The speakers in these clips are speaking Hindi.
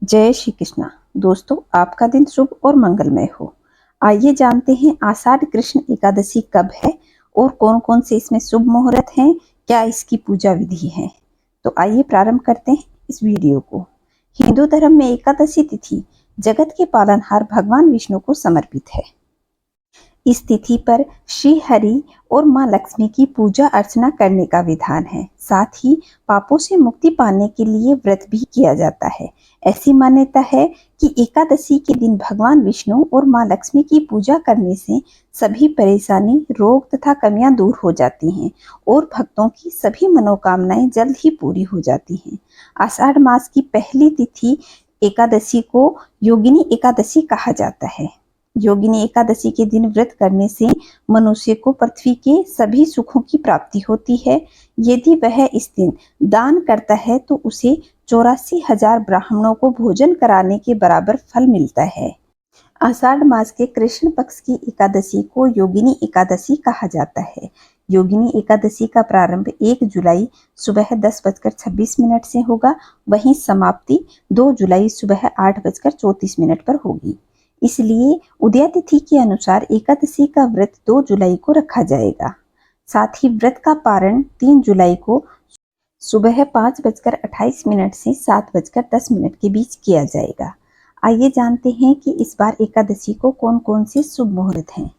जय श्री कृष्णा। दोस्तों, आपका दिन शुभ और मंगलमय हो। आइए जानते हैं आषाढ़ कृष्ण एकादशी कब है और कौन कौन से इसमें शुभ मुहूर्त हैं, क्या इसकी पूजा विधि है। तो आइए प्रारंभ करते हैं इस वीडियो को। हिंदू धर्म में एकादशी तिथि जगत के पालनहार भगवान विष्णु को समर्पित है। इस तिथि पर श्री हरि और मां लक्ष्मी की पूजा अर्चना करने का विधान है। साथ ही पापों से मुक्ति पाने के लिए व्रत भी किया जाता है। ऐसी मान्यता है कि एकादशी के दिन भगवान विष्णु और मां लक्ष्मी की पूजा करने से सभी परेशानी, रोग तथा कमियां दूर हो जाती हैं और भक्तों की सभी मनोकामनाएं जल्द ही पूरी हो जाती हैं। आषाढ़ मास की पहली तिथि एकादशी को योगिनी एकादशी कहा जाता है। योगिनी एकादशी के दिन व्रत करने से मनुष्य को पृथ्वी के सभी सुखों की प्राप्ति होती है। यदि वह इस दिन दान करता है तो उसे 84,000 ब्राह्मणों को भोजन कराने के बराबर फल मिलता है। आषाढ़ मास के कृष्ण पक्ष की एकादशी को योगिनी एकादशी कहा जाता है। योगिनी एकादशी का प्रारंभ 1 जुलाई सुबह 10:26 से होगा, वहीं समाप्ति 2 जुलाई सुबह 8:34 पर होगी। इसलिए उदय तिथि के अनुसार एकादशी का व्रत 2 जुलाई को रखा जाएगा। साथ ही व्रत का पारण 3 जुलाई को सुबह 5:28 से 7:10 के बीच किया जाएगा। आइए जानते हैं कि इस बार एकादशी को कौन कौन से शुभ मुहूर्त हैं।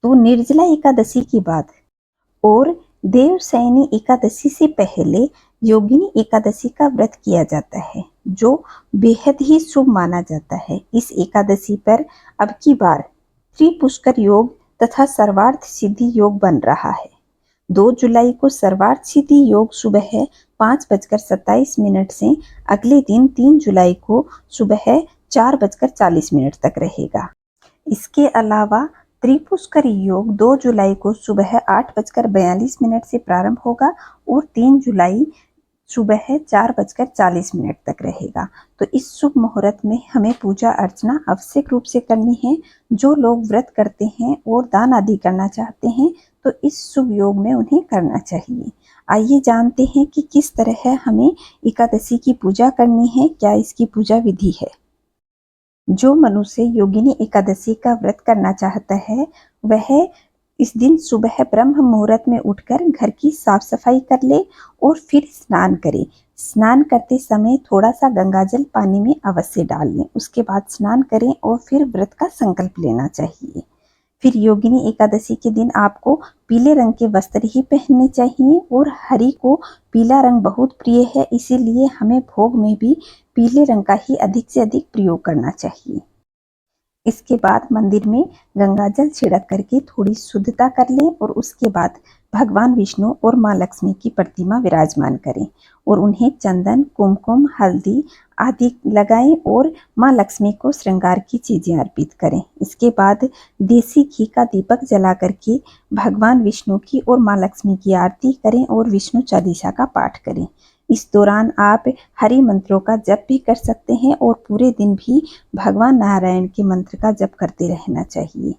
तो निर्जला एकादशी के बाद और देवशयनी एकादशी से पहले योगिनी एकादशी का व्रत किया जाता है, जो बेहद ही शुभ माना जाता है। इस एकादशी पर अब की बार त्रिपुष्कर योग तथा सर्वार्थ सिद्धि योग बन रहा है। 2 जुलाई को सर्वार्थ सिद्धि योग सुबह 5:27 से अगले दिन 3 जुलाई को सुबह 4:40 तक रहेगा। इसके अलावा त्रिपुष्कर योग 2 जुलाई को सुबह 8:42 से प्रारंभ होगा और 3 जुलाई सुबह 4:40 तक रहेगा। तो इस शुभ मुहूर्त में हमें पूजा अर्चना आवश्यक रूप से करनी है। जो लोग व्रत करते हैं और दान आदि करना चाहते हैं तो इस शुभ योग में उन्हें करना चाहिए। आइए जानते हैं कि किस तरह हमें एकादशी की पूजा करनी है, क्या इसकी पूजा विधि है। जो मनुष्य योगिनी एकादशी का व्रत करना चाहता है वह इस दिन सुबह ब्रह्म मुहूर्त में उठकर घर की साफ सफाई कर ले और फिर स्नान करे। स्नान करते समय थोड़ा सा गंगाजल पानी में अवश्य डाल लें। उसके बाद स्नान करें और फिर व्रत का संकल्प लेना चाहिए। फिर योगिनी एकादशी के दिन आपको पीले रंग के वस्त्र ही पहनने चाहिए और हरि को पीला रंग बहुत प्रिय है, इसीलिए हमें भोग में भी पीले रंग का ही अधिक से अधिक प्रयोग करना चाहिए। इसके बाद मंदिर में गंगाजल छिड़क करके थोड़ी शुद्धता कर लें और उसके बाद भगवान विष्णु और मां लक्ष्मी की प्रतिमा विराजमान करें और उन्हें चंदन, कुमकुम, हल्दी आदि लगाएं और मां लक्ष्मी को श्रृंगार की चीजें अर्पित करें। इसके बाद देसी घी का दीपक जला करके भगवान विष्णु की और मां लक्ष्मी की आरती करें और विष्णु चालीसा का पाठ करें। इस दौरान आप हरि मंत्रों का जप भी कर सकते हैं और पूरे दिन भी भगवान नारायण के मंत्र का जप करते रहना चाहिए।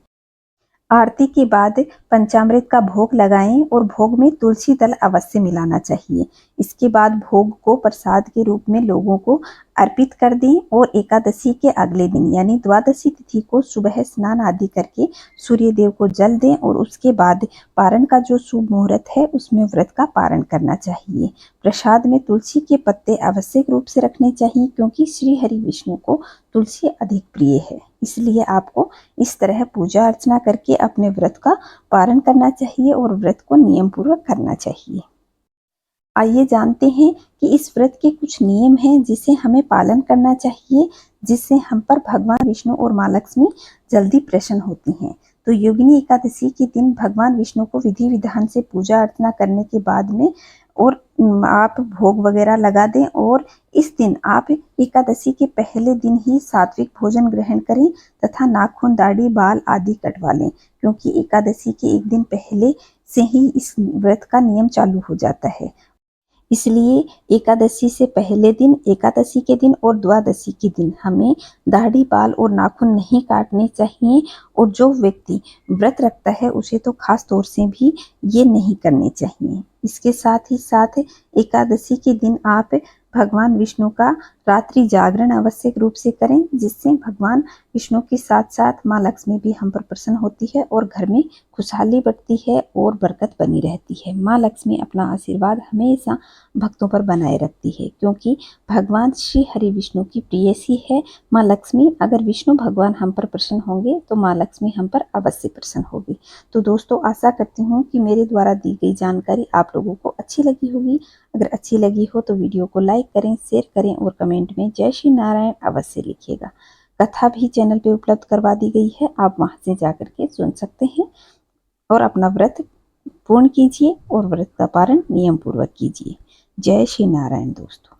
आरती के बाद पंचामृत का भोग लगाएं और भोग में तुलसी दल अवश्य मिलाना चाहिए। इसके बाद भोग को प्रसाद के रूप में लोगों को अर्पित कर दें और एकादशी के अगले दिन यानी द्वादशी तिथि को सुबह स्नान आदि करके सूर्य देव को जल दें और उसके बाद पारण का जो शुभ मुहूर्त है उसमें व्रत का पारण करना चाहिए। प्रसाद में तुलसी के पत्ते आवश्यक रूप से रखने चाहिए क्योंकि श्री हरि विष्णु को तुलसी अधिक प्रिय है। इसलिए आपको इस तरह पूजा अर्चना करके अपने व्रत का पारण करना चाहिए और व्रत को नियम पूर्वक करना चाहिए। आइए जानते हैं कि इस व्रत के कुछ नियम हैं जिसे हमें पालन करना चाहिए, जिससे हम पर भगवान विष्णु और मां लक्ष्मी जल्दी प्रसन्न होती हैं। तो योगिनी एकादशी के दिन भगवान विष्णु को विधि विधान से पूजा अर्चना करने के बाद में और आप भोग वगैरह लगा दें और इस दिन आप एकादशी के पहले दिन ही सात्विक भोजन ग्रहण करें तथा नाखून, दाढ़ी, बाल आदि कटवा लें क्योंकि एकादशी के एक दिन पहले से ही इस व्रत का नियम चालू हो जाता है। इसलिए एकादशी से पहले दिन, एकादशी के दिन और द्वादशी के दिन हमें दाढ़ी, बाल और नाखून नहीं काटने चाहिए और जो व्यक्ति व्रत रखता है उसे तो खास तौर से भी ये नहीं करने चाहिए। इसके साथ ही साथ एकादशी के दिन आप भगवान विष्णु का रात्रि जागरण आवश्यक रूप से करें, जिससे भगवान विष्णु के साथ साथ माँ लक्ष्मी भी हम पर प्रसन्न होती है और घर में खुशहाली बढ़ती है और बरकत बनी रहती है। माँ लक्ष्मी अपना आशीर्वाद हमेशा भक्तों पर बनाए रखती है, क्योंकि भगवान श्री हरि विष्णु की प्रेयसी है माँ लक्ष्मी। अगर विष्णु भगवान हम पर प्रसन्न होंगे तो माँ लक्ष्मी हम पर अवश्य प्रसन्न होगी। तो दोस्तों, आशा करती हूँ कि मेरे द्वारा दी गई जानकारी आप लोगों को अच्छी लगी होगी। अगर अच्छी लगी हो तो वीडियो को लाइक करें, शेयर करें और कमेंट में जय श्री नारायण अवश्य लिखिएगा। कथा भी चैनल पे उपलब्ध करवा दी गई है, आप वहां से जाकर के सुन सकते हैं और अपना व्रत पूर्ण कीजिए और व्रत का पारण नियम पूर्वक कीजिए। जय श्री नारायण दोस्तों।